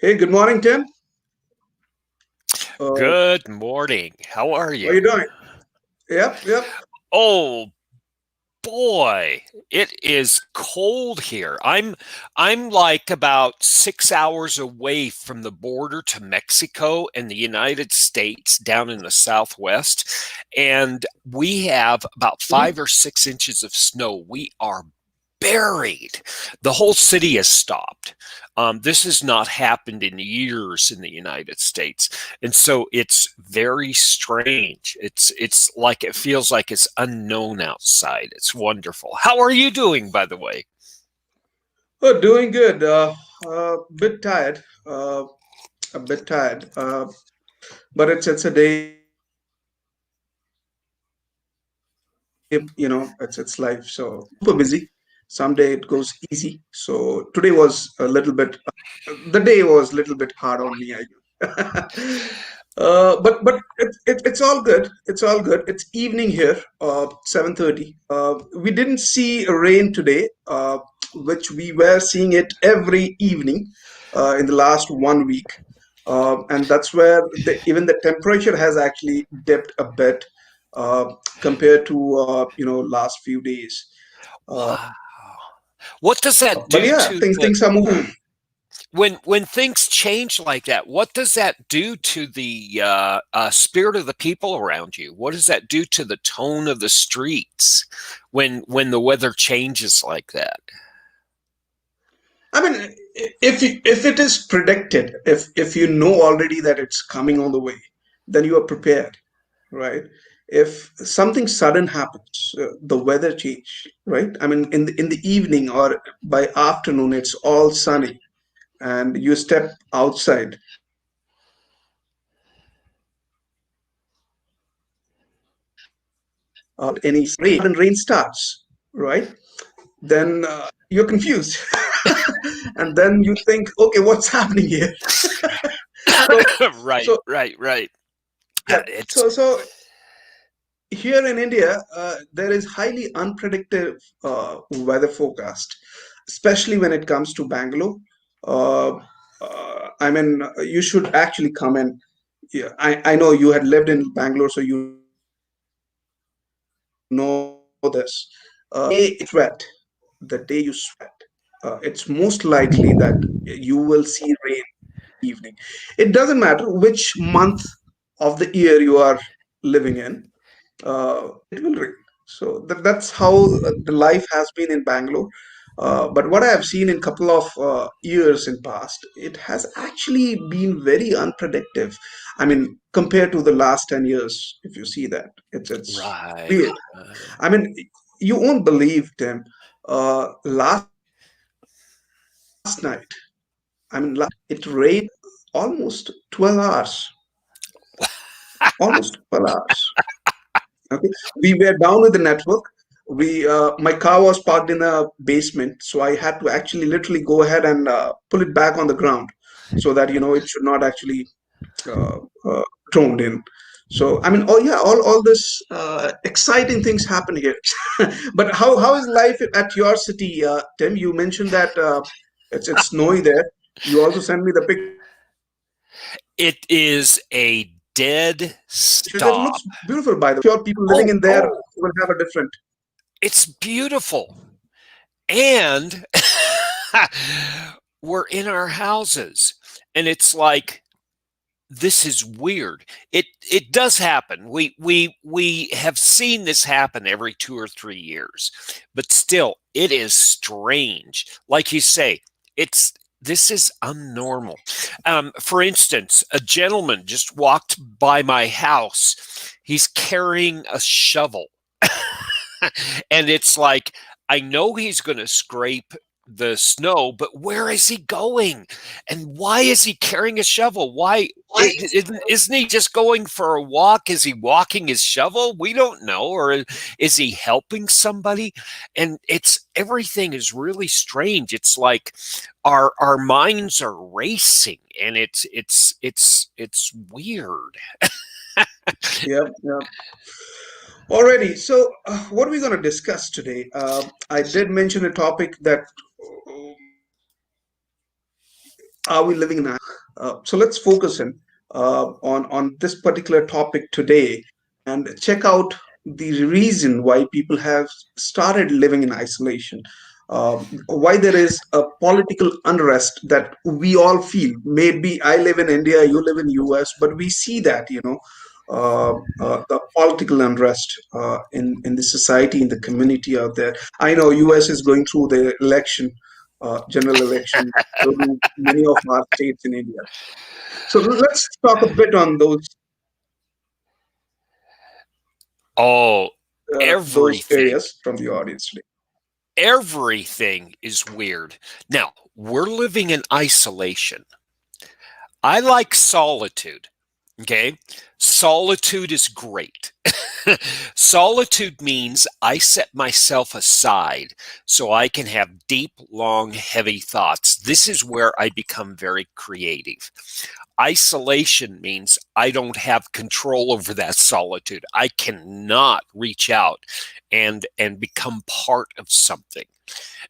Hey, good morning, Tim. Good morning. How are How are you you? doing? Yep. Oh boy, it is cold here. I'm like about 6 hours away from the border to Mexico and the United States down in the southwest, and we have about Mhm. 5 or 6 inches of snow. We are buried. The whole city has stopped. This has not happened in years in the United States, and so it's very strange. It's like it feels like it's unknown outside. It's wonderful. How are you doing, by the way? Oh, doing good. Bit tired. A bit tired. But it's a day. It's life. So super busy. Someday it goes easy. So today was a little bit. The day was a little bit hard on me, I guess. But it's all good. It's all good. It's evening here, 7:30. We didn't see rain today, which we were seeing it every evening in the last 1 week, and that's where even the temperature has actually dipped a bit uh, compared to last few days. Uh, Wow. What does that but do yeah, to things the things are moving. when things change like that? What does that do to the spirit of the people around you? What does that do to the tone of the streets when the weather changes like that? I mean, if it is predicted, if you know already that it's coming on the way, then you are prepared, right? If something sudden happens, the weather change, right? I mean, in the evening or by afternoon, it's all sunny, and you step outside, any rain, rain starts, right? Then you're confused, and then you think, okay, what's happening here? So, Right, so right, right. yeah, It's so here in India, there is highly unpredictable weather forecast, especially when it comes to Bangalore. Uh, I mean, you should actually come in. Yeah, I know you had lived in Bangalore, so you know this. The day you sweat, it's most likely that you will see rain evening. It doesn't matter which month of the year you are living in, it will rain. So that's how the life has been in Bangalore. But what I have seen in couple of years in past, it has actually been very unpredictable. I mean, compared to the last 10 years, if you see that, it's right. weird. I mean, you won't believe, Tim. Last night, I mean, it rained almost 12 hours. Almost 12 hours. Okay, we were down with the network. We My car was parked in a basement, so I had to actually literally go ahead and pull it back on the ground, so that it should not actually uh, uh, thrown in. So I mean, oh yeah, all this exciting things happen here. But how is life at your city, Tim? You mentioned that it's snowy there. You also sent me the pictures. It looks beautiful, by the way. It is a dead I'm stop. sure people living in there Oh, will have a different. it's beautiful. And we're in our houses. And it's like this is weird. It does happen. We have seen this happen every 2 or 3 years, but still, it is strange. Like you say, it's this is unnormal. For instance, a gentleman just walked by my house. He's carrying a shovel, and it's like I know he's going to scrape the snow, but where is he going? And why is he carrying a shovel? Why isn't he just going for a walk? Is he walking his shovel? We don't know. Or is he helping somebody? And it's everything is really strange. It's like our minds are racing, and it's weird. Yeah, yeah. Alrighty. So, what are we going to discuss today? I did mention a topic that Are we living in so let's focus in on this particular topic today and check out the reason why people have started living in isolation. Why there is a political unrest that we all feel. Maybe I live in India, you live in US, but we see that, the political unrest in the society, in the community out there. I know US is going through the election, general election, so do many of our states in India. So let's talk a bit on Oh, those everything. areas from the audience today. Everything is weird. Now, we're living in isolation. I like solitude. Okay. Solitude is great. Solitude means I set myself aside so I can have deep, long, heavy thoughts. This is where I become very creative. Isolation means I don't have control over that solitude. I cannot reach out and become part of something.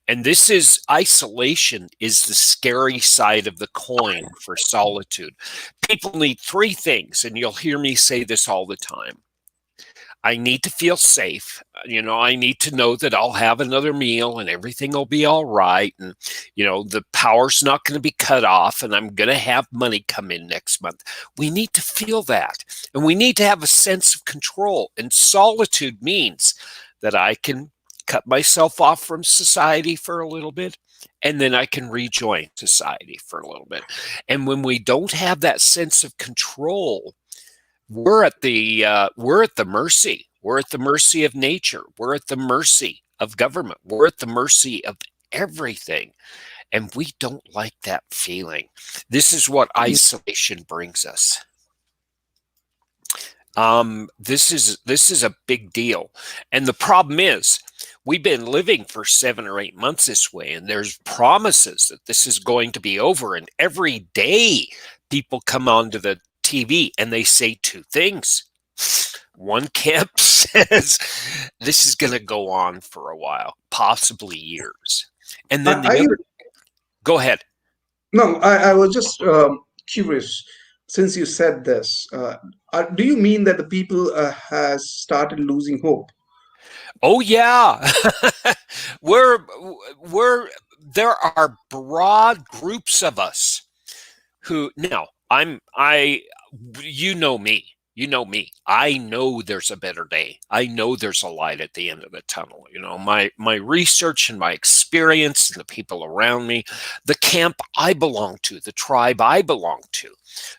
And this is isolation is the scary side of the coin for solitude. People need three things, and you'll hear me say this all the time. I need to feel safe. I need to know that I'll have another meal and everything will be all right. And, the power's not going to be cut off and I'm going to have money come in next month. We need to feel that. And we need to have a sense of control. And solitude means that I can cut myself off from society for a little bit, and then I can rejoin society for a little bit. And when we don't have that sense of control, we're at the mercy. We're at the mercy of nature. We're at the mercy of government. We're at the mercy of everything. And we don't like that feeling. This is what isolation brings us. This is a big deal. And the problem is we've been living for 7 or 8 months this way, and there's promises that this is going to be over. And every day people come onto the TV and they say two things. One camp says this is going to go on for a while, possibly years. And then go ahead. No, I was just curious. Since you said this, do you mean that the people has started losing hope? Oh yeah. we're there are broad groups of us who now you know me. You know me. I know there's a better day. I know there's a light at the end of the tunnel. My research and my experience and the people around me, the camp I belong to, the tribe I belong to,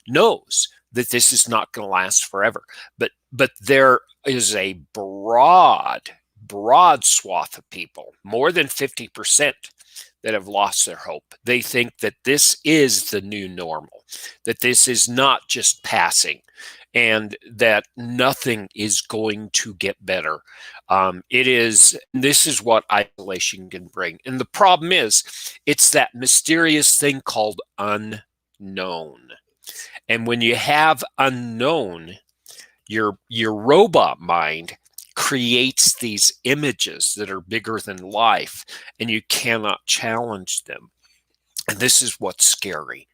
knows that this is not going to last forever. But there is a broad swath of people, more than 50%, that have lost their hope. They think that this is the new normal, that this is not just passing, and that nothing is going to get better. This is what isolation can bring. And the problem is, it's that mysterious thing called unknown. And when you have unknown, your robot mind creates these images that are bigger than life, and you cannot challenge them. And this is what's scary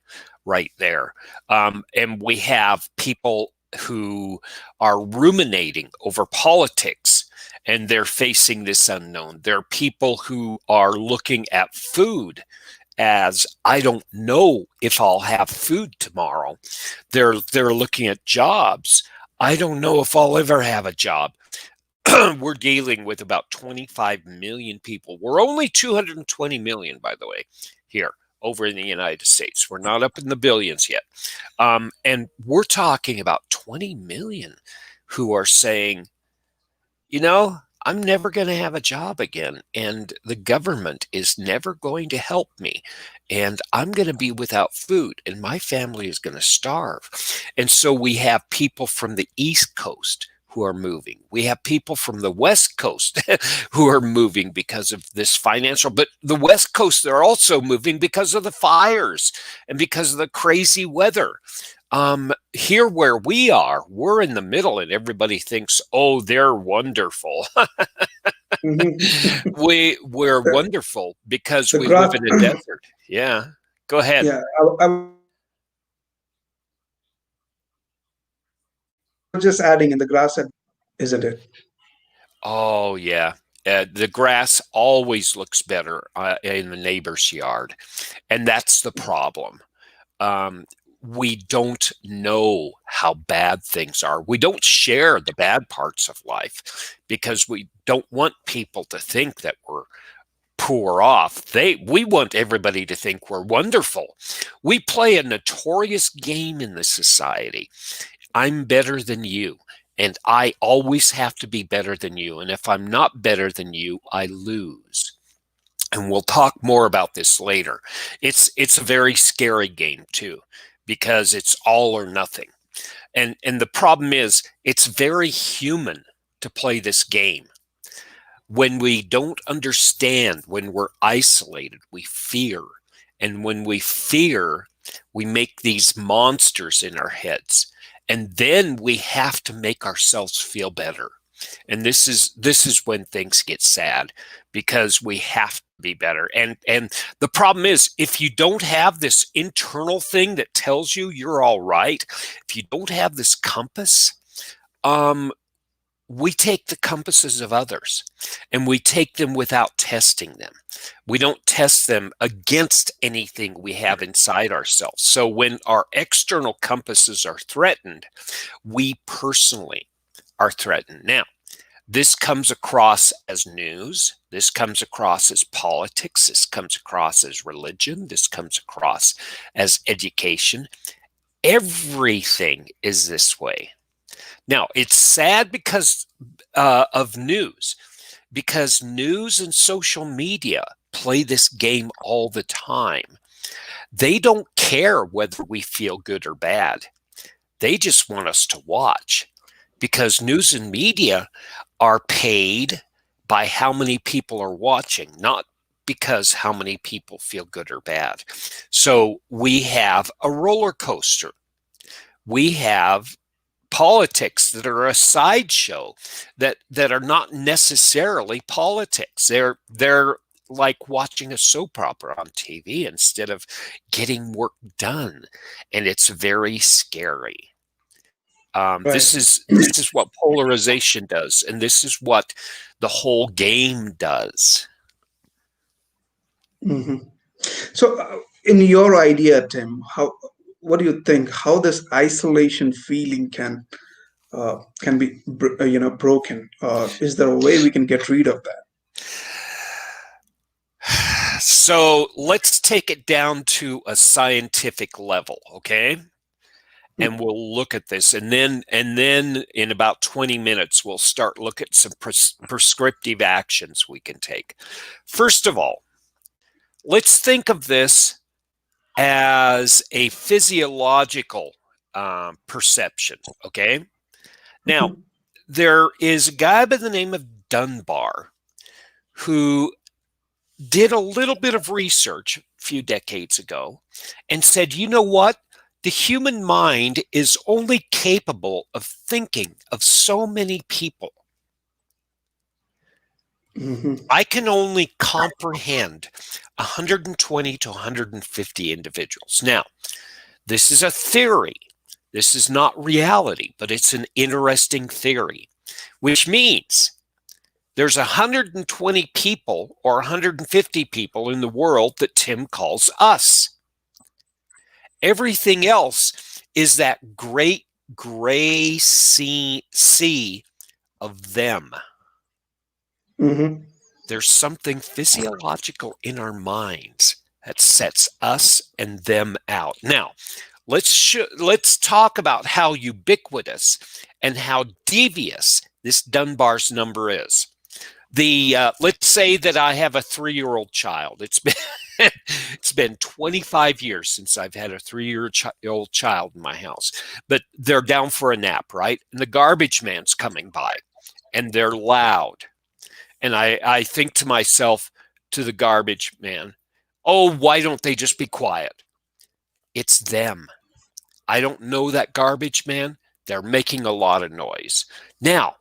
right there. And we have people who are ruminating over politics, and they're facing this unknown. There are people who are looking at food as, I don't know if I'll have food tomorrow. They're looking at jobs. I don't know if I'll ever have a job. We're dealing with about 25 million people. We're only 220 million, by the way, here over in the United States. We're not up in the billions yet. And we're talking about 20 million who are saying, I'm never going to have a job again, and the government is never going to help me, and I'm going to be without food, and my family is going to starve. And so we have people from the East Coast who are moving. We have people from the West Coast who are moving because of this financial, but the West Coast, they're also moving because of the fires and because of the crazy weather. Here where we are, we're in the middle, and everybody thinks, oh, they're wonderful. We're wonderful because we live in a desert. Yeah. Go ahead. Yeah, I was just adding in the grass had been greener, isn't it? Oh, yeah. The grass always looks better in the neighbor's yard. And that's the problem. Um, we don't know how bad things are. We don't share the bad parts of life because we don't want people to think that we're poor off. We want everybody to think we're wonderful. We play a notorious game in this society. I'm better than you, and I always have to be better than you. And if I'm not better than you, I lose. And we'll talk more about this later. It's a very scary game too, because it's all or nothing. And the problem is it's very human to play this game. When we don't understand, when we're isolated, we fear. And when we fear, we make these monsters in our heads. And then we have to make ourselves feel better. And this is when things get sad, because we have to be better. And the problem is, if you don't have this internal thing that tells you you're all right, if you don't have this compass, we take the compasses of others and we take them without testing them. We don't test them against anything we have inside ourselves. So when our external compasses are threatened, we personally are threatened. Now, this comes across as news. This comes across as politics. This comes across as religion. This comes across as education. Everything is this way. Now, it's sad because of news, because news and social media play this game all the time. They don't care whether we feel good or bad. They just want us to watch, because news and media are paid by how many people are watching, not because how many people feel good or bad. So we have a roller coaster. We have politics that are a sideshow, that are not necessarily politics. They're like watching a soap opera on TV instead of getting work done, and it's very scary. Right. This is what polarization does, and this is what the whole game does. Hmm. So, in your idea, Tim, what do you think? How this isolation feeling can be broken? Is there a way we can get rid of that? So let's take it down to a scientific level, okay? And we'll look at this, and then in about 20 minutes we'll start looking at some prescriptive actions we can take. First of all, let's think of this as a physiological perception, okay? Now, Mhm. there is a guy by the name of Dunbar who did a little bit of research a few decades ago and said, you know what? The human mind is only capable of thinking of so many people. Mhm. I can only comprehend 120 to 150 individuals. Now, this is a theory. This is not reality, but it's an interesting theory, which means there's 120 people or 150 people in the world that Tim calls us. Everything else is that great gray sea of them. Mhm. There's something physiological in our minds that sets us and them out. Now, let's talk about how ubiquitous and how devious this Dunbar's number is. Let's say that I have a 3-year-old child. It's been it's been 25 years since I've had a 3-year-old child in my house, but they're down for a nap, right? And the garbage man's coming by, and they're loud, and I think to myself, to the garbage man, oh, why don't they just be quiet? It's them. I don't know that garbage man. They're making a lot of noise. Now,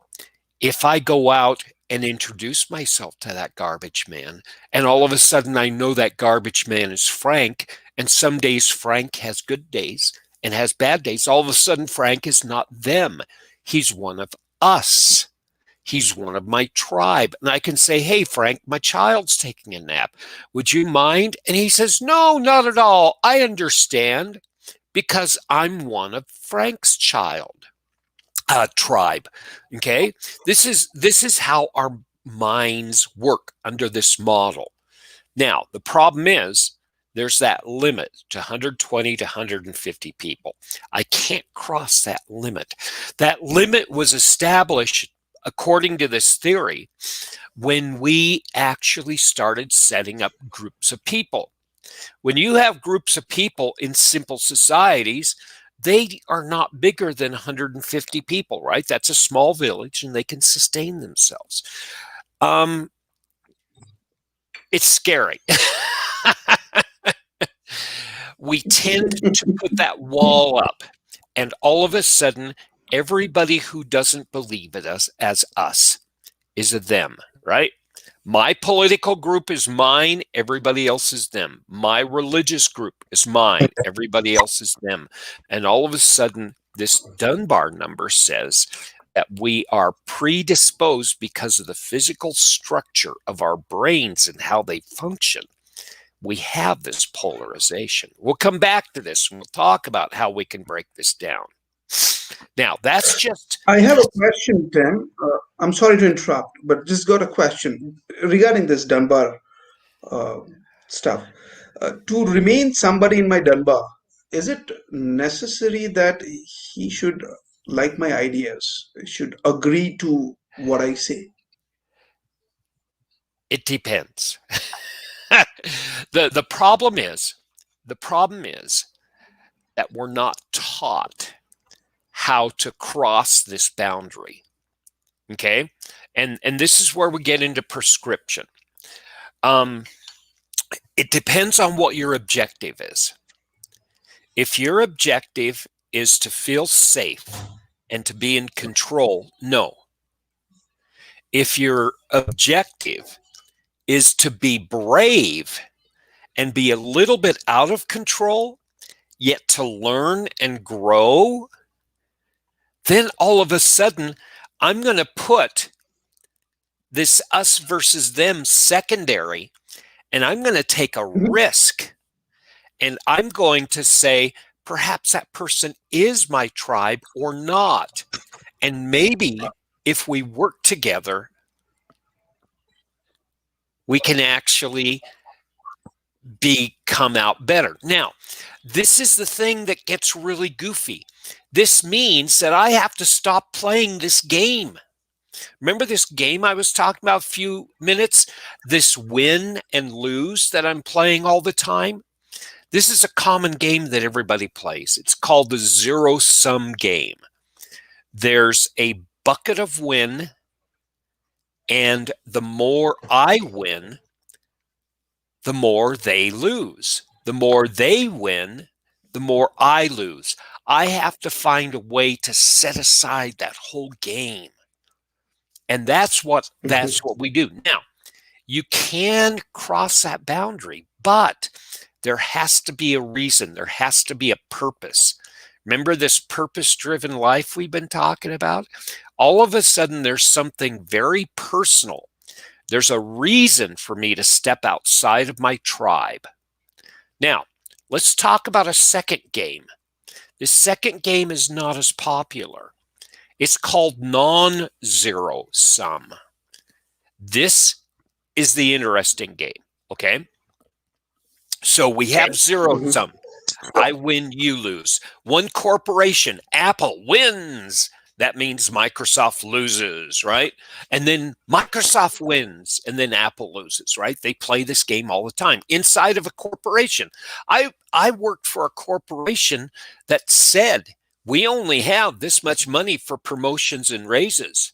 if I go out and introduce myself to that garbage man, and all of a sudden I know that garbage man is Frank, And some days Frank has good days and has bad days. All of a sudden, Frank is not them. He's one of us. He's one of my tribe. And I can say, hey, Frank, my child's taking a nap. Would you mind? And he says, no, not at all. I understand because I'm one of Frank's tribe. Okay. This is how our minds work under this model. Now, the problem is there's that limit to 120 to 150 people. I can't cross that limit. That limit was established, according to this theory, when we actually started setting up groups of people. When you have groups of people in simple societies, they are not bigger than 150 people, right? That's a small village and they can sustain themselves. It's scary. We tend to put that wall up, and all of a sudden, everybody who doesn't believe in us as us is a them, right? My political group is mine, everybody else is them. My religious group is mine, everybody else is them. And all of a sudden, this Dunbar number says that we are predisposed because of the physical structure of our brains and how they function. We have this polarization. We'll come back to this and we'll talk about how we can break this down. Now, that's just... I have a question, Tim. I'm sorry to interrupt, but just got a question regarding this Dunbar stuff. To remain somebody in my Dunbar, is it necessary that he should like my ideas, should agree to what I say? It depends. The problem is that we're not taught how to cross this boundary. Okay? And this is where we get into prescription. It depends on what your objective is. If your objective is to feel safe and to be in control, no. If your objective is to be brave and be a little bit out of control, yet to learn and grow, then all of a sudden, I'm going to put this us versus them secondary, and I'm going to take a risk. And I'm going to say, perhaps that person is my tribe or not. And maybe if we work together, we can actually come out better. Now, this is the thing that gets really goofy. This means that I have to stop playing this game. Remember this game I was talking about a few minutes? This win and lose that I'm playing all the time? This is a common game that everybody plays. It's called the zero-sum game. There's a bucket of win, and the more I win, the more they lose. The more they win, the more I lose. I have to find a way to set aside that whole game. And that's what we do. Now, you can cross that boundary, but there has to be a reason. There has to be a purpose. Remember this purpose-driven life we've been talking about? All of a sudden, there's something very personal. There's a reason for me to step outside of my tribe. Now, let's talk about a second game. This second game is not as popular. It's called non-zero sum. This is the interesting game, okay? So we have zero sum. I win, you lose. One corporation, Apple, wins. That means Microsoft loses, right? And then Microsoft wins, and then Apple loses, right? They play this game all the time inside of a corporation. I worked for a corporation that said, we only have this much money for promotions and raises.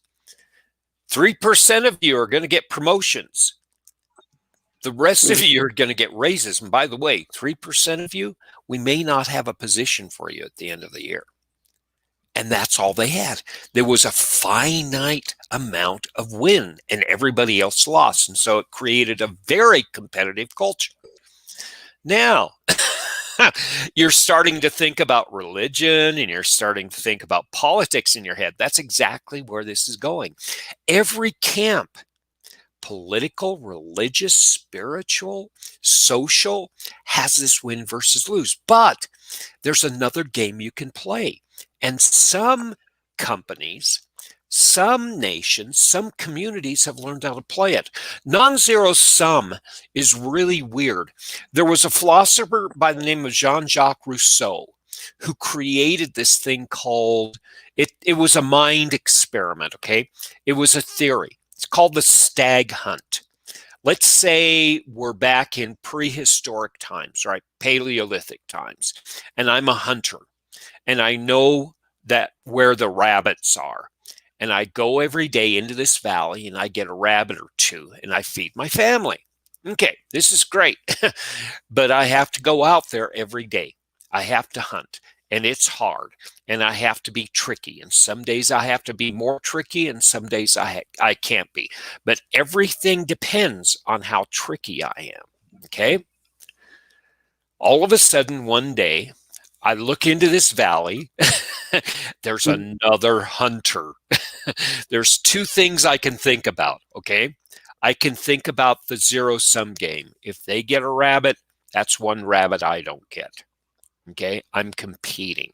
3% of you are going to get promotions. The rest of you are going to get raises. And by the way, 3% of you, we may not have a position for you at the end of the year. And that's all they had. There was a finite amount of win, and everybody else lost. And so it created a very competitive culture. Now, You're starting to think about religion and you're starting to think about politics in your head. That's exactly where this is going. Every camp, political, religious, spiritual, social, has this win versus lose. But there's another game you can play. And some companies, some nations, some communities have learned how to play it. Non-zero sum is really weird. There was a philosopher by the name of Jean-Jacques Rousseau who created this thing called, it was a mind experiment, okay? It was a theory. It's called the stag hunt. Let's say we're back in prehistoric times, right? Paleolithic times. And I'm a hunter. And I know that where the rabbits are. And I go every day into this valley and I get a rabbit or two and I feed my family. Okay, this is great. But I have to go out there every day. I have to hunt. And it's hard. And I have to be tricky. And some days I have to be more tricky and some days I can't be. But everything depends on how tricky I am. Okay? All of a sudden, one day, I look into this valley. There's another hunter. There's two things I can think about, okay? I can think about the zero-sum game. If they get a rabbit, that's one rabbit I don't get, okay? I'm competing.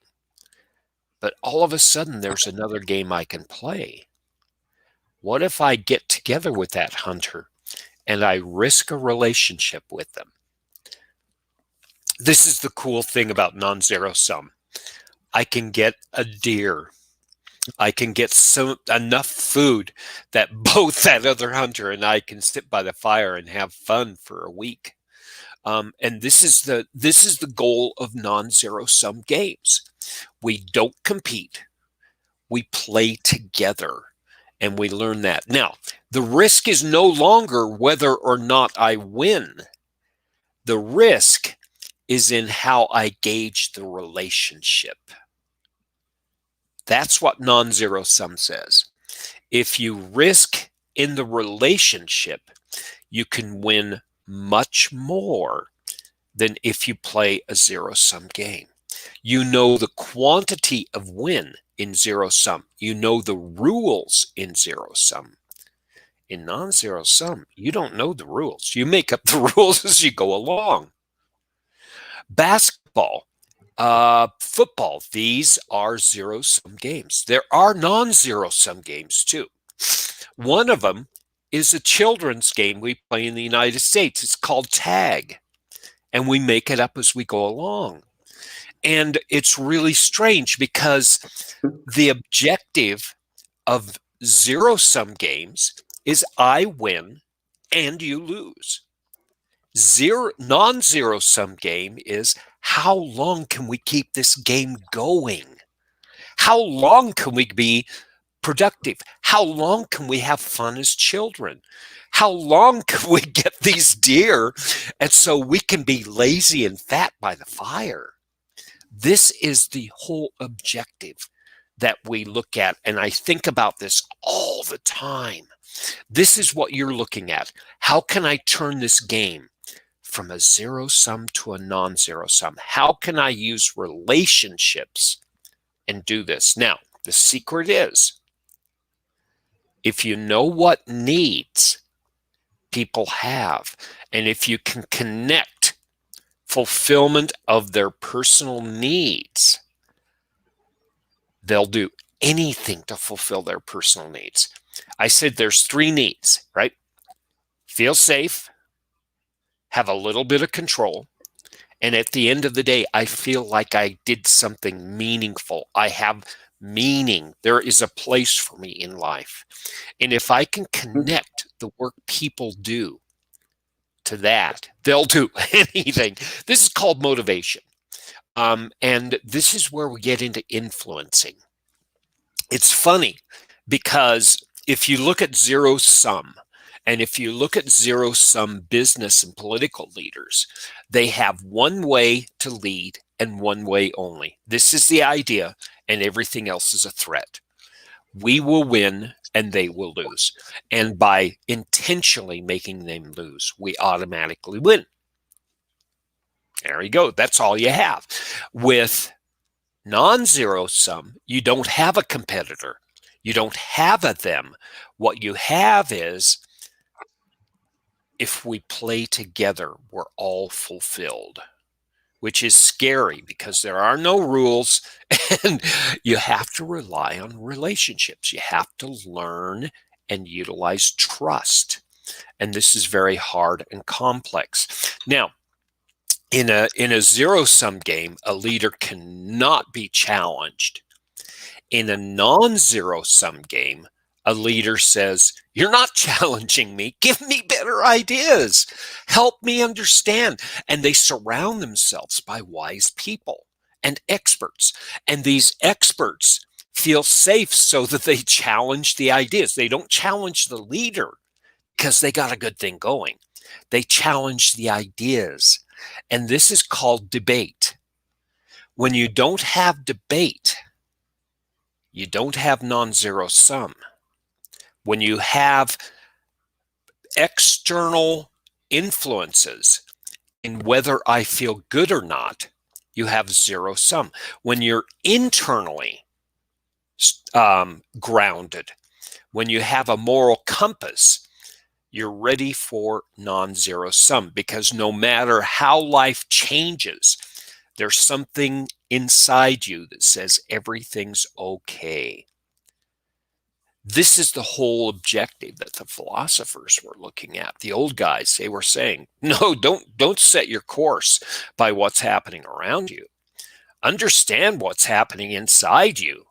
But all of a sudden, there's another game I can play. What if I get together with that hunter and I risk a relationship with them? This is the cool thing about non-zero sum. I can get a deer. I can get enough food that both that other hunter and I can sit by the fire and have fun for a week. And this is the goal of non-zero sum games. We don't compete. We play together and we learn that. Now, the risk is no longer whether or not I win. The risk is in how I gauge the relationship. That's what non-zero sum says. If you risk in the relationship, you can win much more than if you play a zero-sum game. You know the quantity of win in zero-sum. You know the rules in zero-sum. In non-zero sum, you don't know the rules. You make up the rules as you go along. Basketball, football, these are zero-sum games. There are non-zero-sum games too. One of them is a children's game we play in the United States. It's called tag, and we make it up as we go along. And it's really strange because the objective of zero-sum games is I win and you lose. Non-zero-sum game is how long can we keep this game going? How long can we be productive? How long can we have fun as children? How long can we get these deer and so we can be lazy and fat by the fire? This is the whole objective that we look at, and I think about this all the time. This is what you're looking at. How can I turn this game from a zero-sum to a non-zero sum? How can I use relationships and do this? Now, the secret is, if you know what needs people have, and if you can connect fulfillment of their personal needs, they'll do anything to fulfill their personal needs. I said there's three needs, right? Feel safe, have a little bit of control, and at the end of the day, I feel like I did something meaningful. I have meaning. There is a place for me in life. And if I can connect the work people do to that, they'll do anything. This is called motivation. And this is where we get into influencing. It's funny because if you look at zero sum, and if you look at zero-sum business and political leaders, they have one way to lead and one way only. This is the idea, and everything else is a threat. We will win and they will lose. And by intentionally making them lose, we automatically win. There you go. That's all you have. With non-zero sum, you don't have a competitor. You don't have a them. What you have is, if we play together, we're all fulfilled, which is scary because there are no rules and you have to rely on relationships. You have to learn and utilize trust. And this is very hard and complex. Now, in a zero-sum game, a leader cannot be challenged. In a non-zero-sum game, a leader says, you're not challenging me. Give me better ideas. Help me understand. And they surround themselves by wise people and experts. And these experts feel safe so that they challenge the ideas. They don't challenge the leader because they got a good thing going. They challenge the ideas. And this is called debate. When you don't have debate, you don't have non-zero sum. When you have external influences in whether I feel good or not, you have zero sum. When you're internally grounded, when you have a moral compass, you're ready for non-zero sum, because no matter how life changes, there's something inside you that says everything's okay. This is the whole objective that the philosophers were looking at. The old guys, they were saying, no, don't set your course by what's happening around you. Understand what's happening inside you.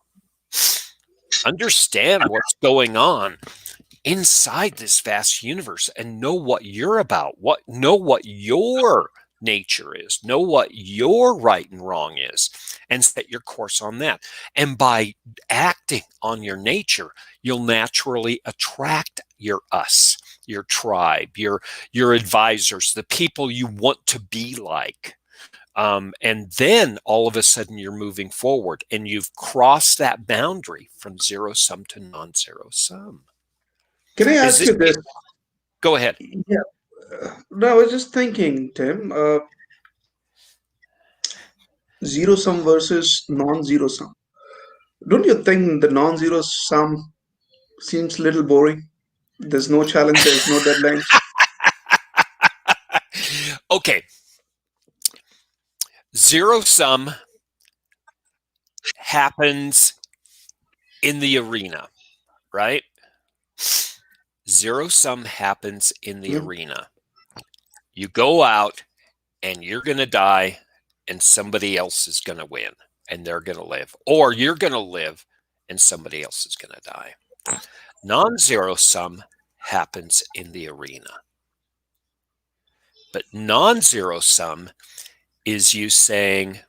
Understand what's going on inside this vast universe and know what you're about. Know what your nature is. Know what your right and wrong is, and set your course on that. And by acting on your nature, you'll naturally attract your us, your tribe, your advisors, the people you want to be like. And then all of a sudden you're moving forward and you've crossed that boundary from zero sum to non-zero sum. Can I Is ask this? you this? Go ahead. Yeah. No, I was just thinking, Tim, zero sum versus non-zero sum. Don't you think the non-zero sum seems a little boring? There's no challenges, no deadlines. Okay. Zero sum happens in the arena, right? Zero sum happens in the Hmm? arena. You go out and you're going to die, and somebody else is going to win and they're going to live. Or you're going to live and somebody else is going to die. Non-zero sum happens in the arena. But non-zero sum is you saying,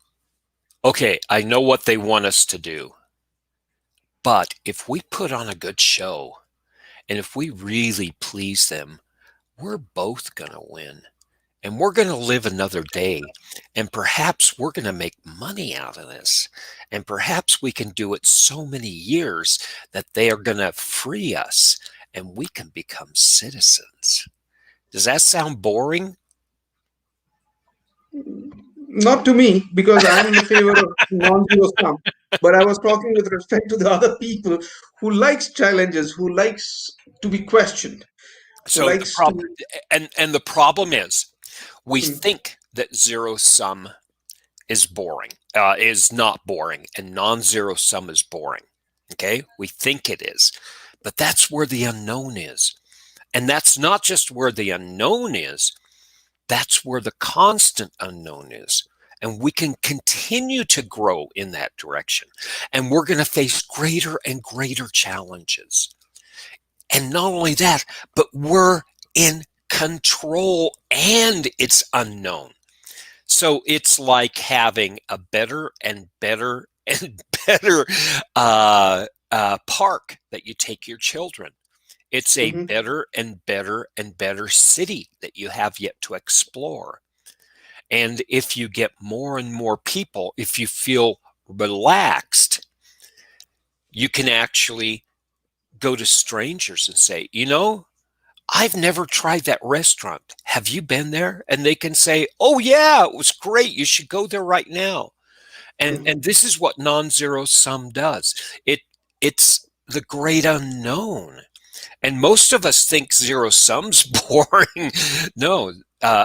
okay, I know what they want us to do, but if we put on a good show and if we really please them, we're both going to win. And we're going to live another day. And perhaps we're going to make money out of this. And perhaps we can do it so many years that they are going to free us and we can become citizens. Does that sound boring? Not to me, because I'm in the favor of non-zero sum. But I was talking with respect to the other people who likes challenges, who likes to be questioned, who So the likes to. problem, and the problem is, we Hmm. think that zero sum is boring, is not boring, and non-zero sum is boring. Okay, we think it is, but that's where the unknown is. And that's not just where the unknown is, that's where the constant unknown is. And we can continue to grow in that direction. And we're going to face greater and greater challenges. And not only that, but we're in control and it's unknown. So it's like having a better and better and better park that you take your children. It's a Mhm. better and better and better city that you have yet to explore. And if you get more and more people, if you feel relaxed, you can actually go to strangers and say, I've never tried that restaurant. Have you been there? And they can say, oh yeah, it was great. You should go there right now. And Mhm. this is what non-zero sum does. It's the great unknown. And most of us think zero sum's boring. No,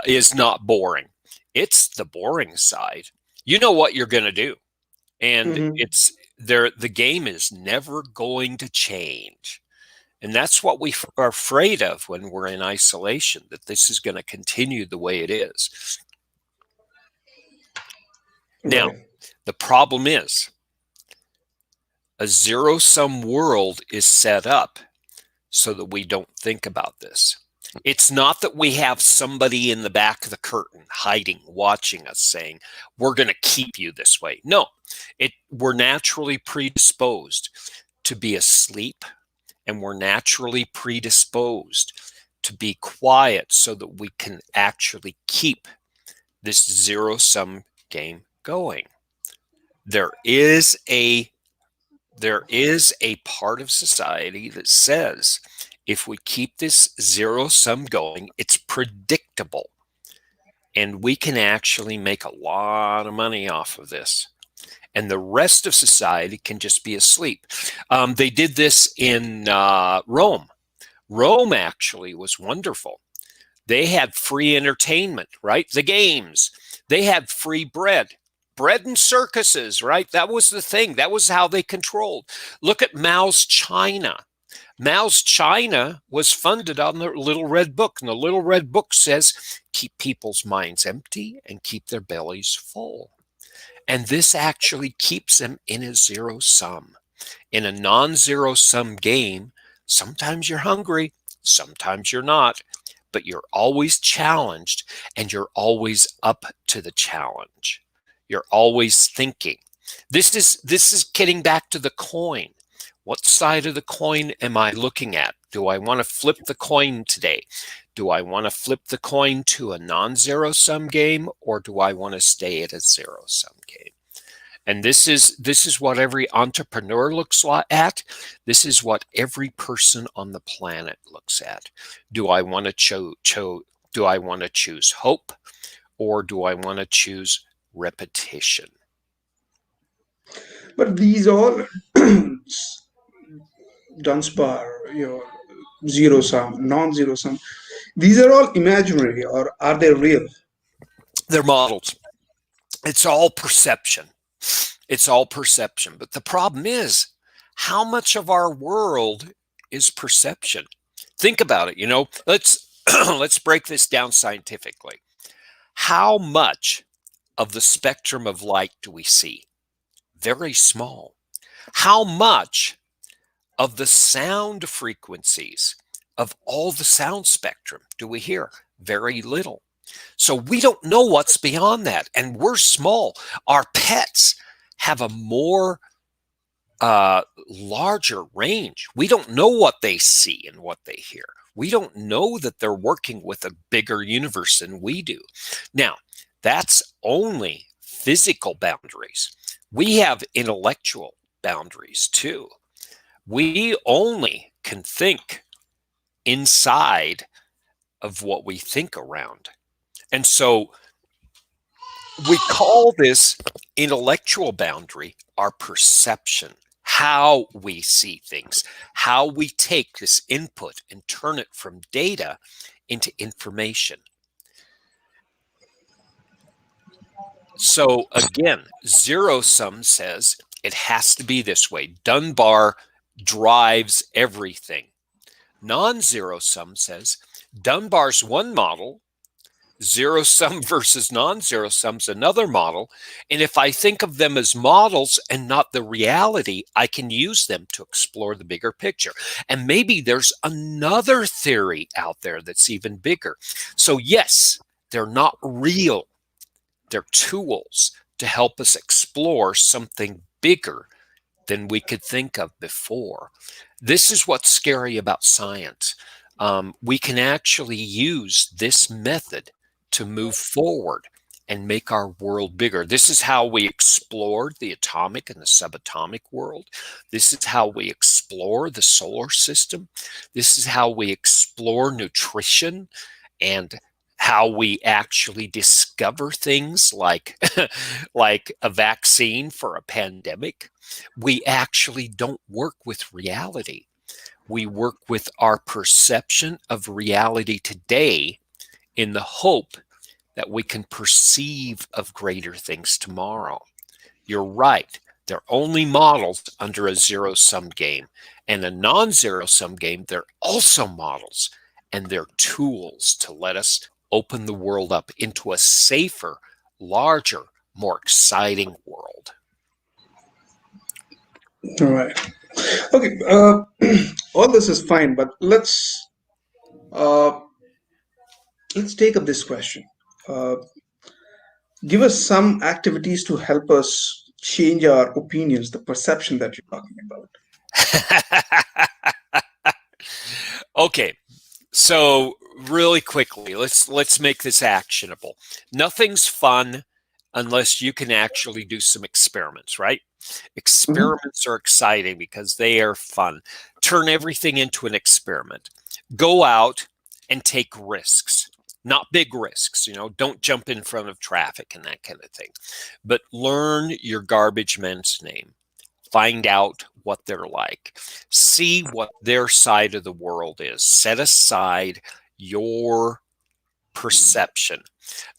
is not boring. It's the boring side. You know what you're going to do, and Mhm. it's there. The game is never going to change, and that's what we are afraid of when we're in isolation. That this is going to continue the way it is. Now, Right. the problem is a zero sum world is set up so that we don't think about this. It's not that we have somebody in the back of the curtain hiding, watching us saying, we're going to keep you this way. No, we're naturally predisposed to be asleep, and we're naturally predisposed to be quiet so that we can actually keep this zero sum game going. There is a part of society that says if we keep this zero sum going, it's predictable and we can actually make a lot of money off of this. And the rest of society can just be asleep. They did this in Rome. Rome actually was wonderful. They had free entertainment, right? The games. They had free bread. Bread and circuses, right? That was the thing. That was how they controlled. Look at Mao's China. Mao's China was funded on the Little Red Book. And the Little Red Book says, keep people's minds empty and keep their bellies full. And this actually keeps them in a zero sum. In a non-zero sum game, sometimes you're hungry, sometimes you're not, but you're always challenged and you're always up to the challenge. You're always thinking. This is getting back to the coin. What side of the coin am I looking at? Do I want to flip the coin today? Do I want to flip the coin to a non-zero sum game, or do I want to stay at a zero sum game? And this is what every entrepreneur looks at. This is what every person on the planet looks at. Do I want to do I want to choose hope, or do I want to choose repetition? But these all Dunsbar, your zero sum, non-zero sum, these are all imaginary, or are they real? They're models. It's all perception. It's all perception. But the problem is, how much of our world is perception? Think about it. Let's let's break this down scientifically. How much of the spectrum of light do we see? Very small. How much of the sound frequencies of all the sound spectrum do we hear? Very little. So we don't know what's beyond that. And we're small. Our pets have a more larger range. We don't know what they see and what they hear. We don't know that they're working with a bigger universe than we do. Now, that's only physical boundaries. We have intellectual boundaries too. We only can think inside of what we think around. And so we call this intellectual boundary our perception, how we see things, how we take this input and turn it from data into information. So again, zero sum says it has to be this way. Dunbar drives everything. Non-zero sum says Dunbar's one model, zero sum versus non-zero sum's another model. And if I think of them as models and not the reality, I can use them to explore the bigger picture. And maybe there's another theory out there that's even bigger. So yes, they're not real. They're tools to help us explore something bigger than we could think of before. This is what's scary about science. We can actually use this method to move forward and make our world bigger. This is how we explored the atomic and the subatomic world. This is how we explore the solar system. This is how we explore nutrition and how we actually discover things like like a vaccine for a pandemic. We actually don't work with reality. We work with our perception of reality today in the hope that we can perceive of greater things tomorrow. You're right. They're only models under a zero-sum game. And a non-zero-sum game, they're also models, and they're tools to let us open the world up into a safer, larger, more exciting world. All right. Okay. All this is fine, but uh, let's take up this question. Uh, Give us some activities to help us change our opinions, the perception that you're talking about. Okay, so really quickly, let's make this actionable. Nothing's fun unless you can actually do some experiments, right? Mhm. Experiments are exciting because they are fun. Turn everything into an experiment. Go out and take risks. Not big risks, don't jump in front of traffic and that kind of thing. But learn your garbage men's name. Find out what they're like. See what their side of the world is. Set aside your perception.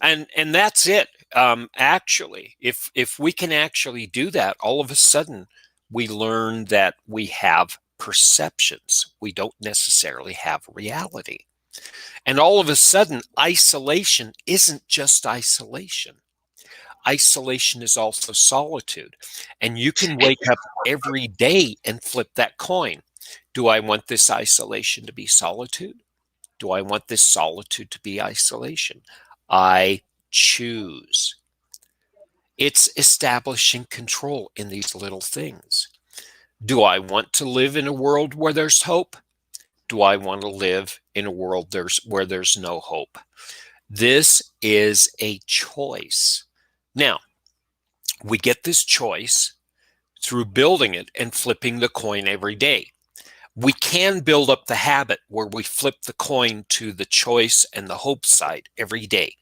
And that's it. Actually, if we can actually do that, all of a sudden we learn that we have perceptions. We don't necessarily have reality. And all of a sudden, isolation isn't just isolation. Isolation is also solitude. And you can wake up every day and flip that coin. Do I want this isolation to be solitude? Do I want this solitude to be isolation? I choose. It's establishing control in these little things. Do I want to live in a world where there's hope? Do I want to live in a world where there's no hope? This is a choice. Now, we get this choice through building it and flipping the coin every day. We can build up the habit where we flip the coin to the choice and the hope side every day.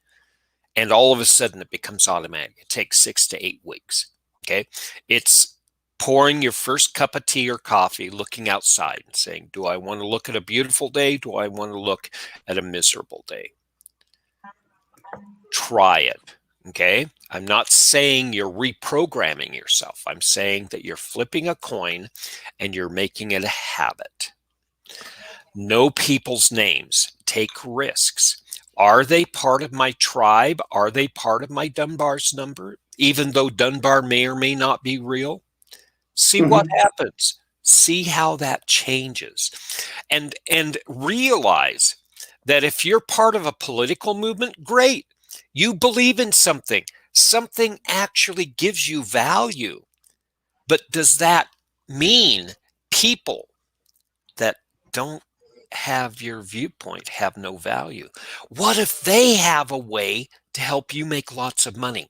And all of a sudden it becomes automatic. It takes 6 to 8 weeks. Okay. It's pouring your first cup of tea or coffee, looking outside and saying, do I want to look at a beautiful day? Do I want to look at a miserable day? Try it. Okay. I'm not saying you're reprogramming yourself. I'm saying that you're flipping a coin and you're making it a habit. Know people's names. Take risks. Are they part of my tribe? Are they part of my Dunbar's number? Even though Dunbar may or may not be real? See what Mhm. happens. See how that changes. And realize that if you're part of a political movement, great. You believe in something. Something actually gives you value. But does that mean people that don't have your viewpoint have no value? What if they have a way to help you make lots of money?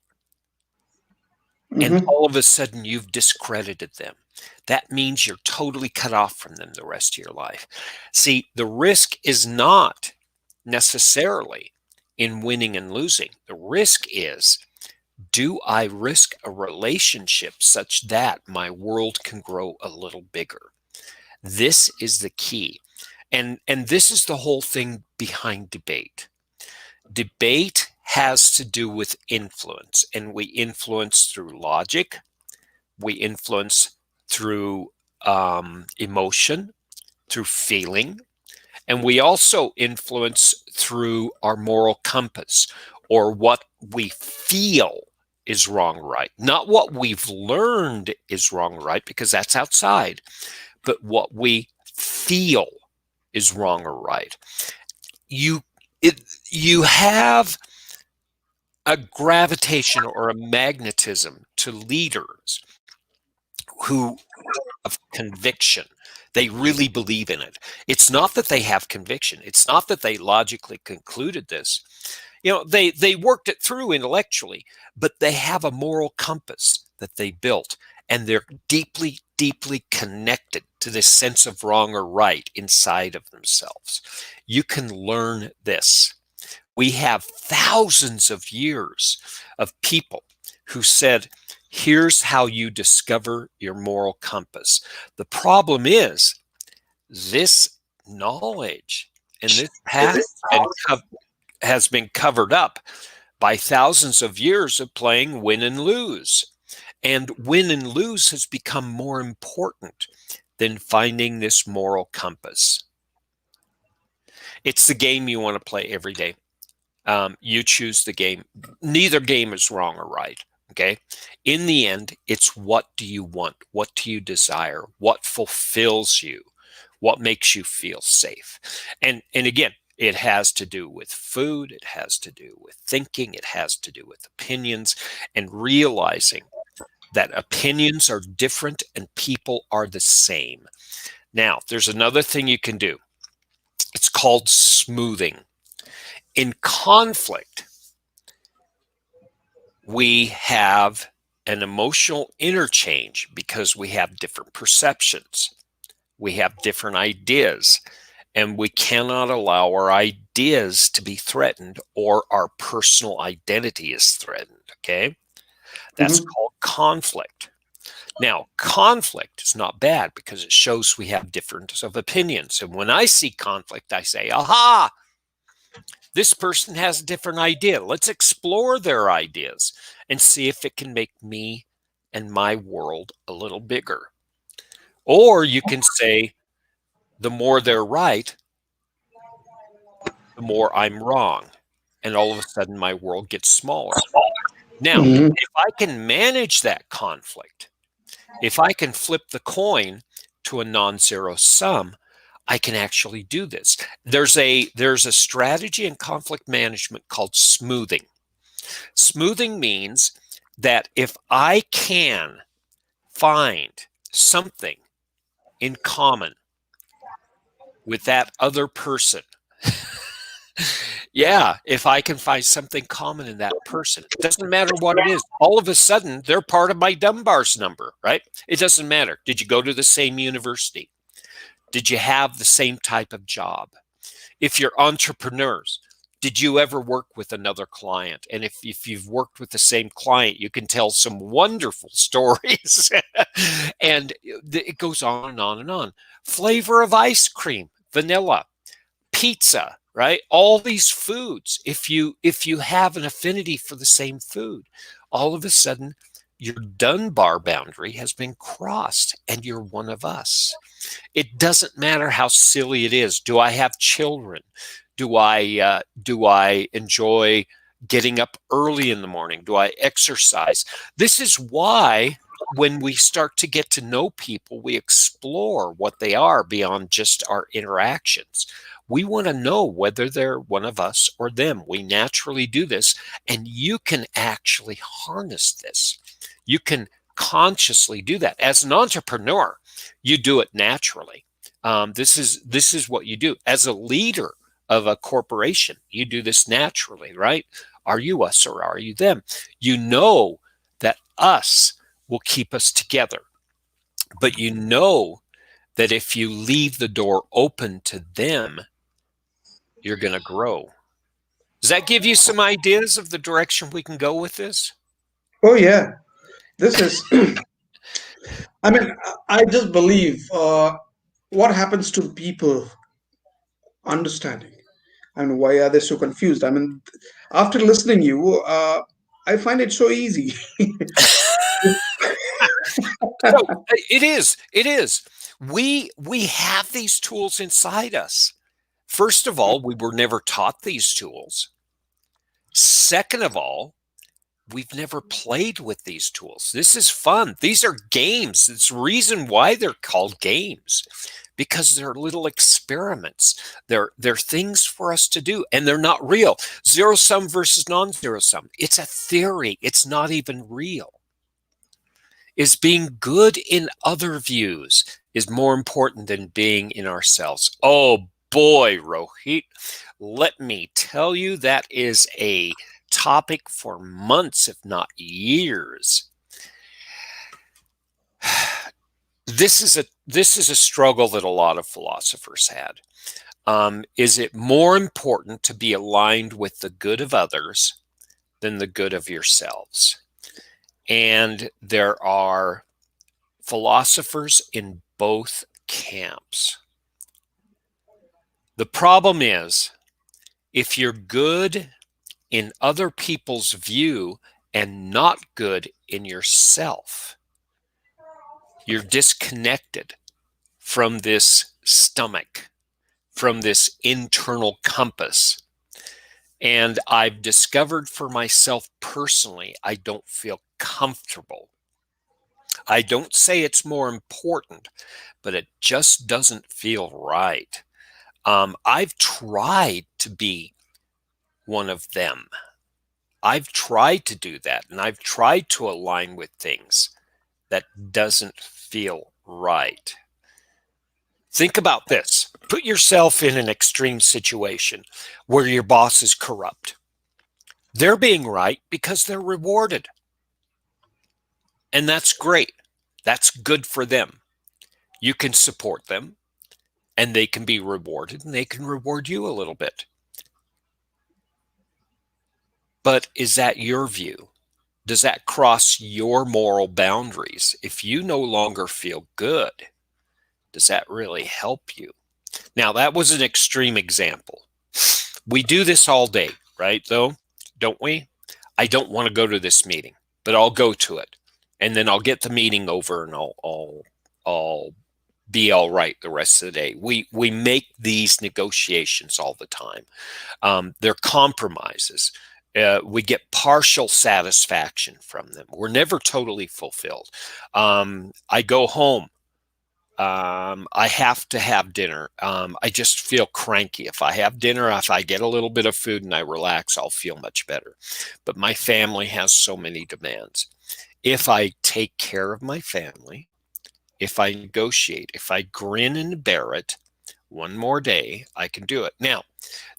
And Mhm. all of a sudden you've discredited them. That means you're totally cut off from them the rest of your life. See, the risk is not necessarily in winning and losing. The risk is, do I risk a relationship such that my world can grow a little bigger? This is the key. And this is the whole thing behind debate. Debate has to do with influence, and we influence through logic, we influence through emotion, through feeling, and we also influence through our moral compass, or what we feel is wrong or right. Not what we've learned is wrong or right, because that's outside, but what we feel is wrong or right. You you have a gravitation or a magnetism to leaders who have conviction. They really believe in it. It's not that they have conviction. It's not that they logically concluded this. they worked it through intellectually, but they have a moral compass that they built, and they're deeply, deeply connected to this sense of wrong or right inside of themselves. You can learn this. We have thousands of years of people who said, here's how you discover your moral compass. The problem is this knowledge and this path has been covered up by thousands of years of playing win and lose. And win and lose has become more important than finding this moral compass. It's the game you want to play every day. You choose the game. Neither game is wrong or right. Okay. In the end, it's what do you want? What do you desire? What fulfills you? What makes you feel safe? And again, it has to do with food. It has to do with thinking. It has to do with opinions, and realizing that opinions are different and people are the same. Now, there's another thing you can do. It's called smoothing. In conflict, we have an emotional interchange because we have different perceptions. We have different ideas, and we cannot allow our ideas to be threatened or our personal identity is threatened, okay? That's called conflict. Now, conflict is not bad because it shows we have difference of opinions. And when I see conflict, I say, aha, this person has a different idea. Let's explore their ideas and see if it can make me and my world a little bigger. Or you can say, the more they're right, the more I'm wrong. And all of a sudden, my world gets smaller. Now, if I can manage that conflict, if I can flip the coin to a non-zero sum, I can actually do this. There's a strategy in conflict management called smoothing. Smoothing means that if I can find something in common with that other person, yeah, if I can find something common in that person, it doesn't matter what it is. All of a sudden, they're part of my Dunbar's number, right? It doesn't matter. Did you go to the same university? Did you have the same type of job? If you're entrepreneurs, did you ever work with another client? And if you've worked with the same client, you can tell some wonderful stories. And it goes on and on and on. Flavor of ice cream, vanilla, pizza, right? All these foods, if you have an affinity for the same food, all of a sudden your Dunbar boundary has been crossed and you're one of us. It doesn't matter how silly it is. Do I have children? Do I enjoy getting up early in the morning? Do I exercise? This is why when we start to get to know people, we explore what they are beyond just our interactions. We want to know whether they're one of us or them. We naturally do this, and you can actually harness this. You can consciously do that. As an entrepreneur, you do it naturally. This is what you do. As a leader of a corporation, you do this naturally, right? Are you us or are you them? You know that us will keep us together. But you know that if you leave the door open to them, you're going to grow. Does that give you some ideas of the direction we can go with this? Oh, yeah. This is, I mean, I just believe what happens to people understanding and why are they so confused? I mean, after listening you, I find it so easy. So it is. It is. We have these tools inside us. First of all, we were never taught these tools. Second of all, we've never played with these tools. This is fun. These are games. It's the reason why they're called games, because they're little experiments. They're things for us to do, and they're not real. Zero sum versus non-zero sum. It's a theory. It's not even real. Is being good in other views is more important than being in ourselves. Oh boy, Rohit, let me tell you, that is a topic for months, if not years. This is a struggle that a lot of philosophers had. Is it more important to be aligned with the good of others than the good of yourselves? And there are philosophers in both camps. The problem is, if you're good in other people's view and not good in yourself, you're disconnected from this stomach, from this internal compass. And I've discovered for myself personally, I don't feel comfortable. I don't say it's more important, but it just doesn't feel right. I've tried to be one of them. I've tried to do that, and I've tried to align with things that doesn't feel right. Think about this. Put yourself in an extreme situation where your boss is corrupt. They're being right because they're rewarded. And that's great. That's good for them. You can support them, and they can be rewarded, and they can reward you a little bit. But is that your view? Does that cross your moral boundaries? If you no longer feel good, does that really help you? Now, that was an extreme example. We do this all day, right, though? Don't we? I don't want to go to this meeting, but I'll go to it. And then I'll get the meeting over, and I'll be all right the rest of the day. We make these negotiations all the time. They're compromises. We get partial satisfaction from them. We're never totally fulfilled. I go home. I have to have dinner. I just feel cranky. If I have dinner, if I get a little bit of food and I relax, I'll feel much better. But my family has so many demands. If I take care of my family, if I negotiate, if I grin and bear it, one more day, I can do it. Now,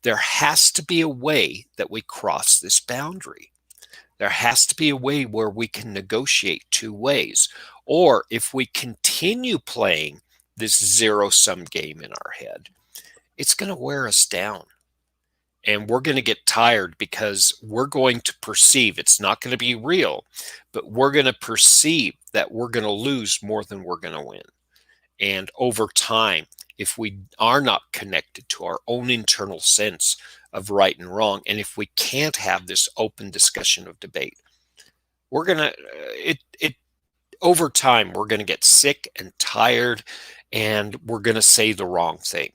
there has to be a way that we cross this boundary. There has to be a way where we can negotiate two ways. Or if we continue playing this zero-sum game in our head, it's going to wear us down. And we're going to get tired because we're going to perceive, it's not going to be real, but we're going to perceive that we're going to lose more than we're going to win. And over time, if we are not connected to our own internal sense of right and wrong, and if we can't have this open discussion of debate, we're going to, over time, we're going to get sick and tired, and we're going to say the wrong thing.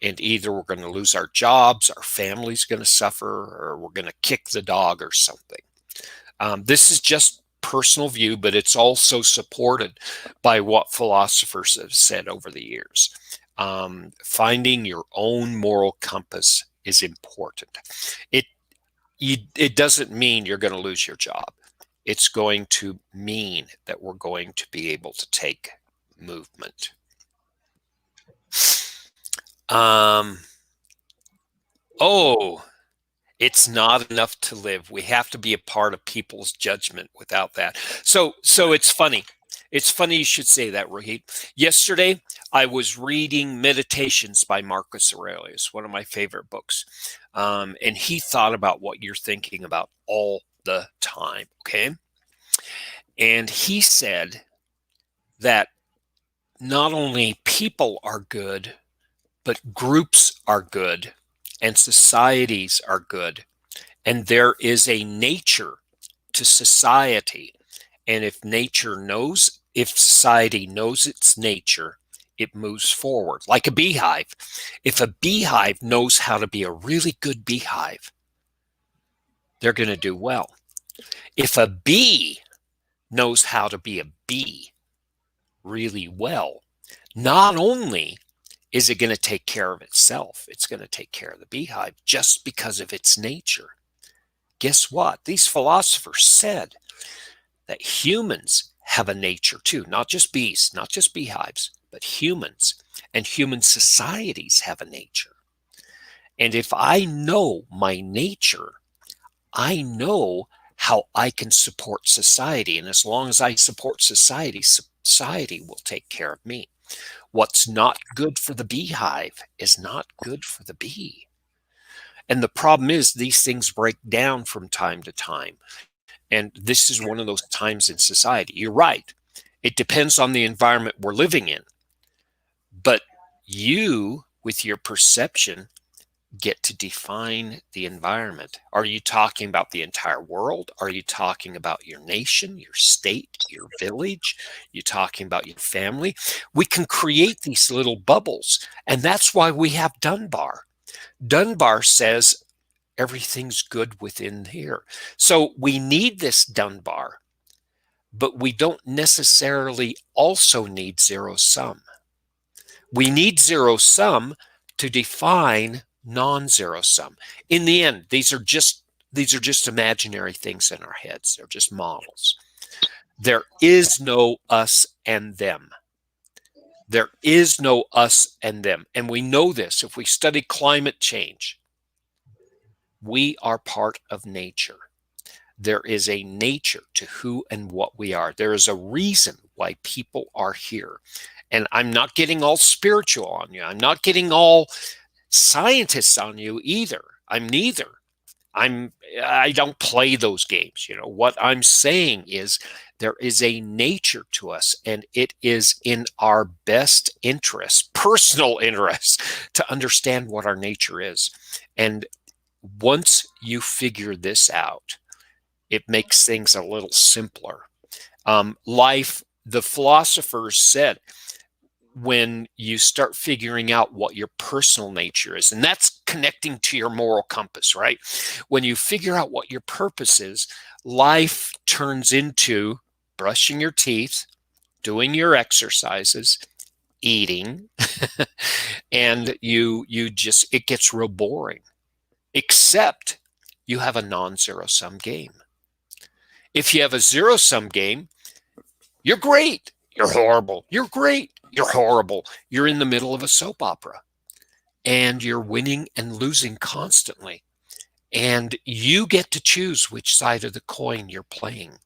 And either we're going to lose our jobs, our family's going to suffer, or we're going to kick the dog or something. This is just personal view, but it's also supported by what philosophers have said over the years. Finding your own moral compass is important. It doesn't mean you're going to lose your job. It's going to mean that we're going to be able to take movement. It's not enough to live. We have to be a part of people's judgment without that. So it's funny. It's funny you should say that, Rohit. Yesterday, I was reading Meditations by Marcus Aurelius, one of my favorite books. And he thought about what you're thinking about all the time, okay? And he said that not only people are good, but groups are good and societies are good. And there is a nature to society. And if society knows its nature, it moves forward. Like a beehive. If a beehive knows how to be a really good beehive, they're going to do well. If a bee knows how to be a bee really well, not only is it going to take care of itself, it's going to take care of the beehive just because of its nature. Guess what? These philosophers said that humans have a nature too, not just bees, not just beehives, but humans. and human societies have a nature. And if I know my nature, I know how I can support society. And as long as I support society, society will take care of me. What's not good for the beehive is not good for the bee. And the problem is these things break down from time to time. And this is one of those times in society. You're right. It depends on the environment we're living in. But you, with your perception, get to define the environment. Are you talking about the entire world? Are you talking about your nation, your state, your village? You talking about your family? We can create these little bubbles, and that's why we have Dunbar. Dunbar says everything's good within here. So we need this Dunbar, but we don't necessarily also need zero sum. We need zero sum to define non-zero sum. In the end, these are just imaginary things in our heads. They're just models. There is no us and them. There is no us and them. And we know this. If we study climate change, we are part of nature. There is a nature to who and what we are. There is a reason why people are here. And I'm not getting all spiritual on you. I'm not getting all scientists on you either. I'm neither. I don't play those games. You know, what I'm saying is there is a nature to us, and it is in our best interest, personal interest, to understand what our nature is. And once you figure this out, it makes things a little simpler. Life, the philosophers said, when you start figuring out what your personal nature is, and that's connecting to your moral compass, right? When you figure out what your purpose is, life turns into brushing your teeth, doing your exercises, eating, and it gets real boring, except you have a non-zero sum game. If you have a zero sum game, you're great, you're horrible, you're great, you're horrible. You're in the middle of a soap opera, and you're winning and losing constantly. And you get to choose which side of the coin you're playing.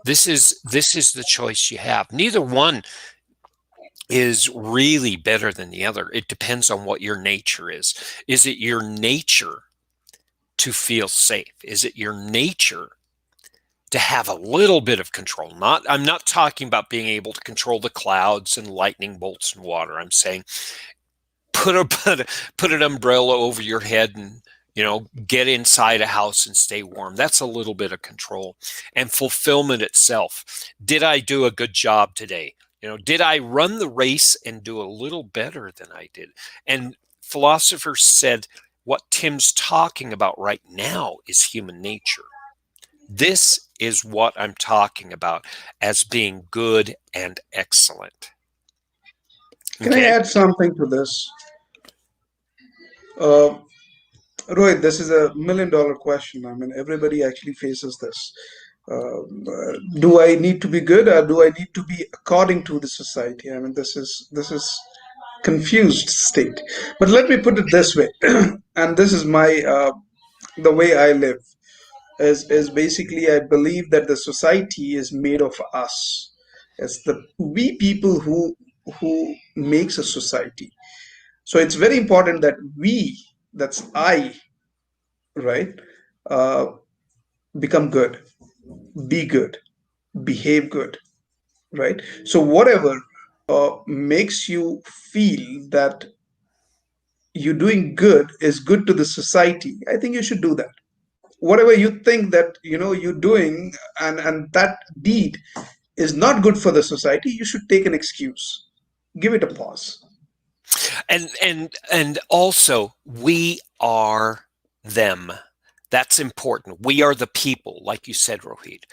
This is the choice you have. Neither one is really better than the other. It depends on what your nature is. Is it your nature to feel safe? Is it your nature to have a little bit of control? I'm not talking about being able to control the clouds and lightning bolts and water. I'm saying put an umbrella over your head and get inside a house and stay warm. That's a little bit of control. And fulfillment itself. Did I do a good job today? Did I run the race and do a little better than I did? And philosophers said what Tim's talking about right now is human nature. This is what I'm talking about as being good and excellent. Can I add something to this? Uh, Rohit, this is a $1 million question. I mean, everybody actually faces this. Do I need to be good, or do I need to be according to the society? I mean, this is confused state. But let me put it this way, and this is my the way I live is basically I believe that the society is made of us. It's the we people who makes a society. So it's very important that we, that's I, right, uh, become good, be good, behave good, right? So whatever makes you feel that you doing good is good to the society, I think you should do that. Whatever you think that you're doing, and that deed is not good for the society, you should take an excuse, give it a pause. And also, we are them. That's important. We are the people, like you said, Rohit.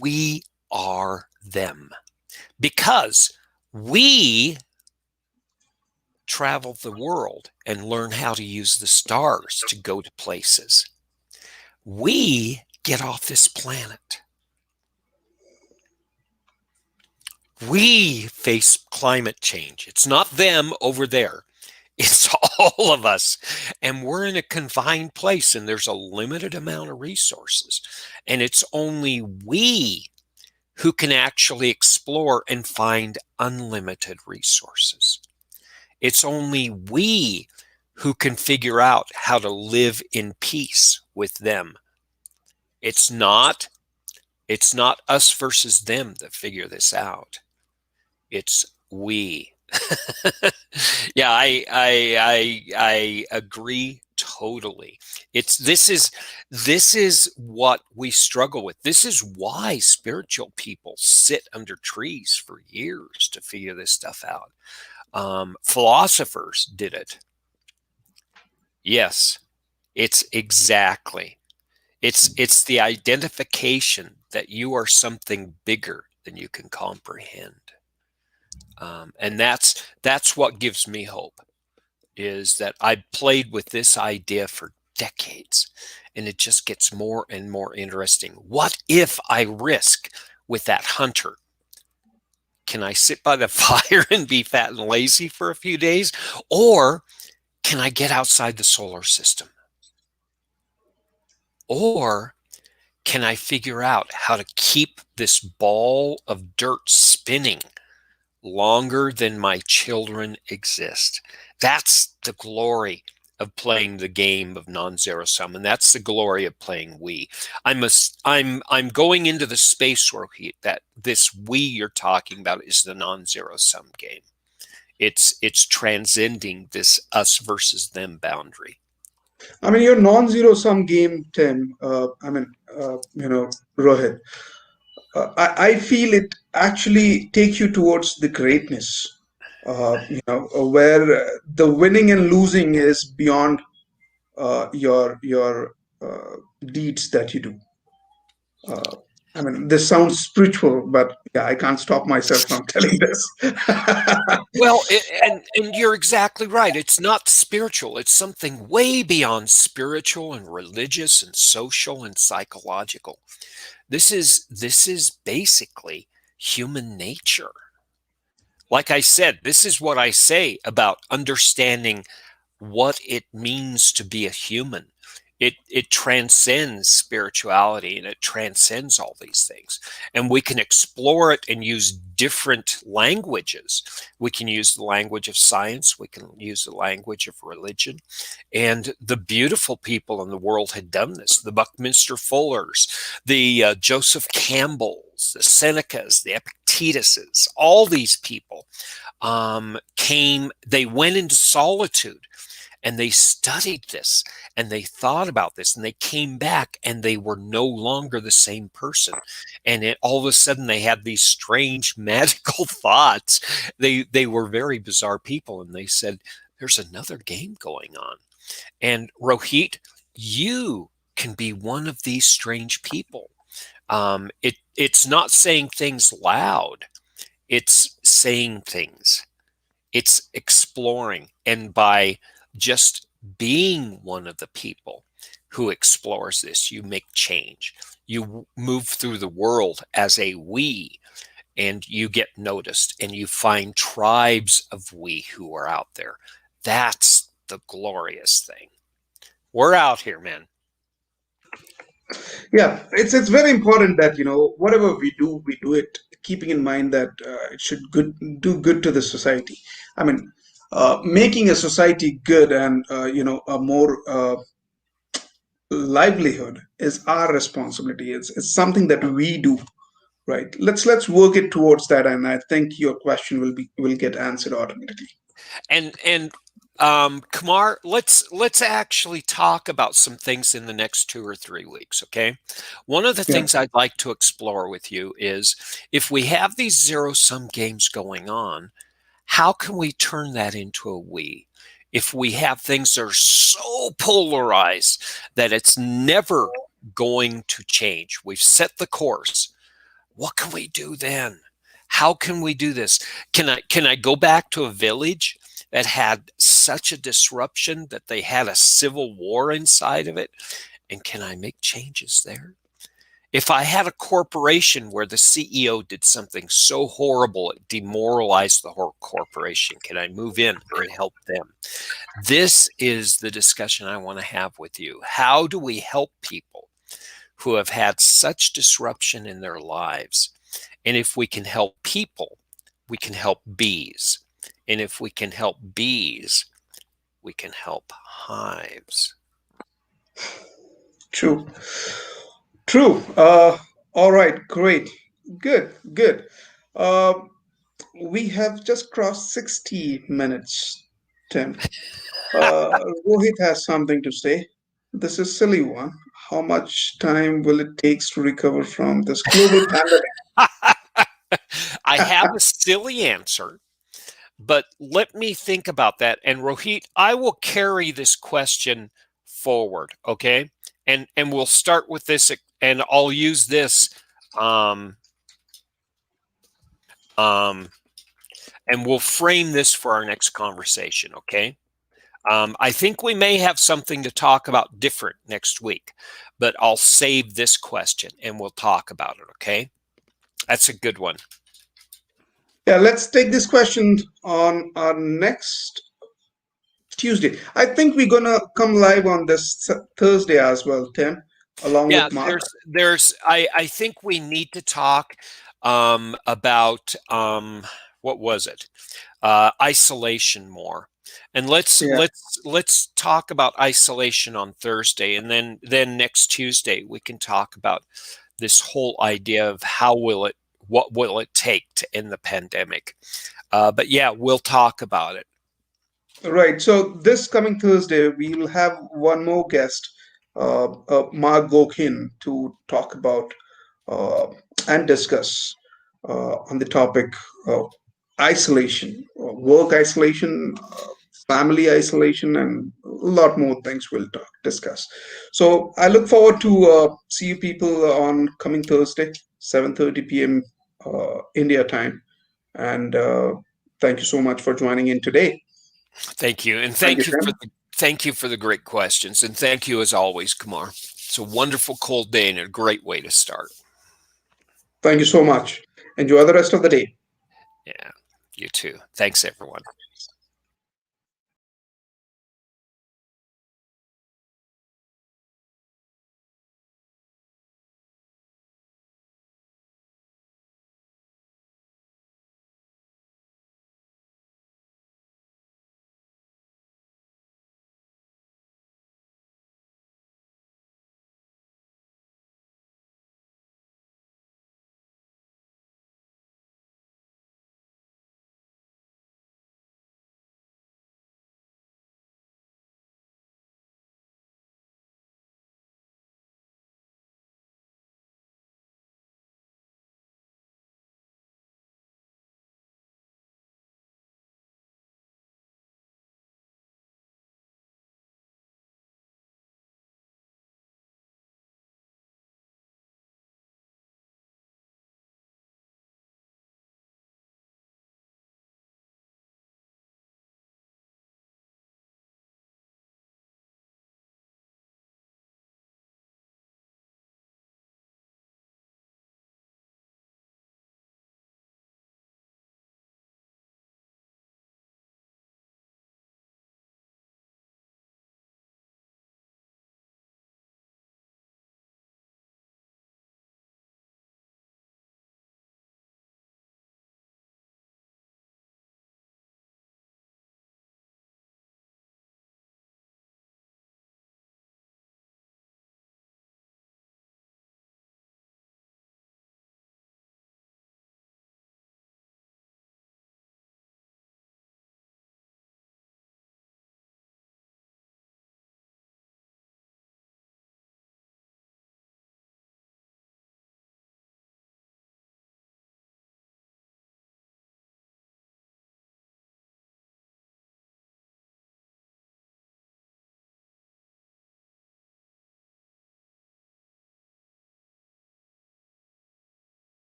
We are them because we travel the world and learn how to use the stars to go to places. We get off this planet. We face climate change. It's not them over there. It's all of us. And we're in a confined place, and there's a limited amount of resources. And it's only we who can actually explore and find unlimited resources. It's only we who can figure out how to live in peace with them. It's not us versus them that figure this out. It's we. Yeah, I agree totally. This is what we struggle with. This is why spiritual people sit under trees for years to figure this stuff out. Philosophers did it. Yes, it's exactly. It's the identification that you are something bigger than you can comprehend. And that's what gives me hope, is that I've played with this idea for decades, and it just gets more and more interesting. What if I risk with that hunter? Can I sit by the fire and be fat and lazy for a few days? Or can I get outside the solar system? Or can I figure out how to keep this ball of dirt spinning longer than my children exist? That's the glory of playing the game of non-zero sum, and that's the glory of playing we. I'm going into the space where that this we you're talking about is the non-zero sum game. It's transcending this us versus them boundary. I mean, your non-zero sum game, Tim. Rohit. I feel it actually takes you towards the greatness. Where the winning and losing is beyond your deeds that you do. Uh, I mean, this sounds spiritual, but yeah, I can't stop myself from telling this. Well, and you're exactly right. It's not spiritual. It's something way beyond spiritual and religious and social and psychological. This is basically human nature. Like I said, this is what I say about understanding what it means to be a human. It transcends spirituality, and it transcends all these things. And we can explore it and use different languages. We can use the language of science. We can use the language of religion. And the beautiful people in the world had done this. The Buckminster Fullers, the Joseph Campbells, the Senecas, the Epictetuses, all these people they went into solitude, and they studied this, and they thought about this, and they came back, and they were no longer the same person. And all of a sudden they had these strange magical thoughts. They were very bizarre people, and they said, there's another game going on. And Rohit, you can be one of these strange people. It's not saying things loud. It's saying things. It's exploring. And by just being one of the people who explores this, you make change. You move through the world as a we, and you get noticed, and you find tribes of we who are out there. That's the glorious thing. We're out here, man. Yeah, it's very important that whatever we do it keeping in mind that it should do good to the society. I mean, making a society good and a more livelihood is our responsibility. It's something that we do, right? Let's work it towards that, and I think your question will get answered automatically. And Kumar, let's actually talk about some things in the next 2 or 3 weeks, okay? One of the Yeah. things I'd like to explore with you is, if we have these zero-sum games going on, how can we turn that into a we? If we have things that are so polarized that it's never going to change, we've set the course. What can we do then? How can we do this? Can I go back to a village that had such a disruption that they had a civil war inside of it? And can I make changes there? If I had a corporation where the CEO did something so horrible it demoralized the whole corporation, can I move in and help them? This is the discussion I want to have with you. How do we help people who have had such disruption in their lives? And if we can help people, we can help bees. And if we can help bees, we can help hives. True. True. All right. Great. Good. Good. Uh, we have just crossed 60 minutes, Tim. Rohit has something to say. This is silly one. How much time will it take to recover from this global pandemic? I have a silly answer, but let me think about that. And Rohit, I will carry this question forward, okay? And we'll start with this, and I'll use this, um, um, and we'll frame this for our next conversation, okay? I think we may have something to talk about different next week, but I'll save this question and we'll talk about it, okay? That's a good one. Yeah, let's take this question on our next Tuesday. I think we're gonna come live on this Thursday as well, Tim, along Yeah, with Mark. I think we need to talk about what was it? Isolation more. And Yeah, let's talk about isolation on Thursday, and then next Tuesday we can talk about this whole idea of what will it take to end the pandemic. But yeah, we'll talk about it. right. So this coming Thursday, we'll have one more guest, Mark Gokin, to talk about uh, and discuss on the topic of isolation, work isolation, family isolation, and a lot more things we'll discuss. So I look forward to see you people on coming Thursday, 7:30 p.m. India time, and thank you so much for joining in today. Thank you, and Thank you, Tim. thank you for the great questions, and thank you as always, Kumar. It's a wonderful cold day and a great way to start. Thank you so much. Enjoy the rest of the day. Yeah, you too. Thanks, everyone.